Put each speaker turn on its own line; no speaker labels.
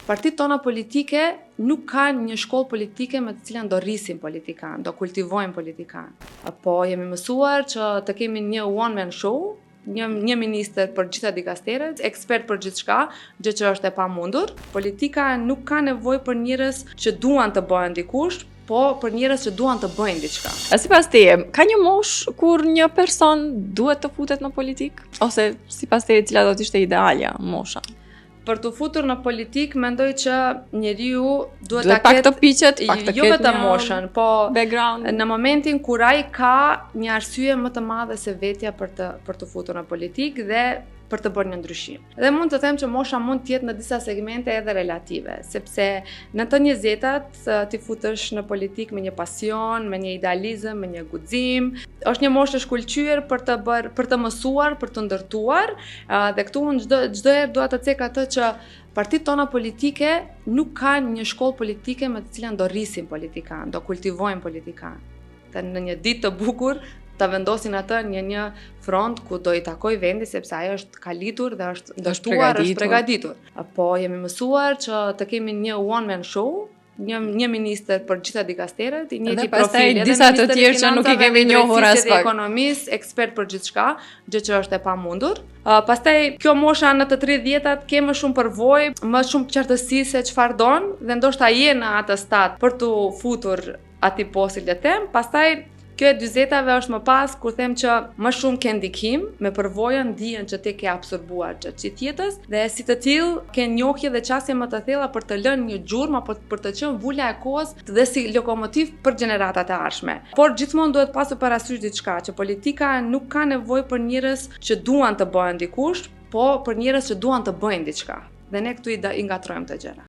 Partitë tona politike nuk kanë një shkollë politike me të cilën do rrisin politikan, do kultivojnë politikan. Po jemi mësuar që të kemi një one-man show, një ministër për gjitha dikasteret, ekspert për gjithçka, gjë që është e pamundur. Politika nuk ka nevojë për njerëz që duan të bëhen dikush, po për njerëz që duan të bëjnë diçka.
Sipas teje, ka një moshë kur një person duhet të futet në politikë? Ose sipas teje cila do të ishte idealja mosha?
Për të futur në politik, mendoj që njeriu duhet ta
pak
ketë
të piqet, pak të
jo
ketë
vetëm
një
moshën, po
background.
në momentin kur ai ka një arsye më të madhe se vetja për të futur në politik dhe për të bërë një ndryshim. Dhe mund të them që mosha mund të jetë në disa segmente edhe relative, sepse në të 20-tat ti futesh në politik me një pasion, me një idealizëm, me një guxim. Është një moshë e shkëlqyer për të mësuar, për të ndërtuar, dhe këtu unë çdo herë dua të cek atë që partitë tona politike nuk kanë një shkollë politike me të cilën do rrisin politikan, do kultivojnë politikan. Dhe në një ditë të bukur ta vendosin atë në një front ku do i takoj vendi, sepse ajo është kalitur dhe është ndërtuar, është përgatitur. Po jemi mësuar që të kemi një one-man show, një ministër për gjitha dikasteret, i njëjti profil, edhe
disa të tjerë që nuk i kemi njohur as pak.
Ekonomist, ekspert për gjithçka, gjë që është e pamundur. Pastaj kjo mosha në të 30-tat ke më shumë përvojë, më shumë qartësi se çfarë don, dhe ndoshta je në atë stad për të futur aty posti le të them. Pastaj kjo e 40-tave është më pas kur them që më shumë ke ndikim, me përvojën dijen që ti ke absorbuar gjatë jetës dhe si të tillë ke njohje dhe qasje më të thella për të lënë një gjurmë apo për të qenë vula e kohës dhe si lokomotiv për gjeneratat e ardhshme. Por gjithmonë duhet pasur parasysh diçka, që politika nuk ka nevojë për njerëz që duan të bëhen dikush, po për njerëz që duan të bëjnë diçka. Dhe ne këtu i ngatrojmë të gjëra.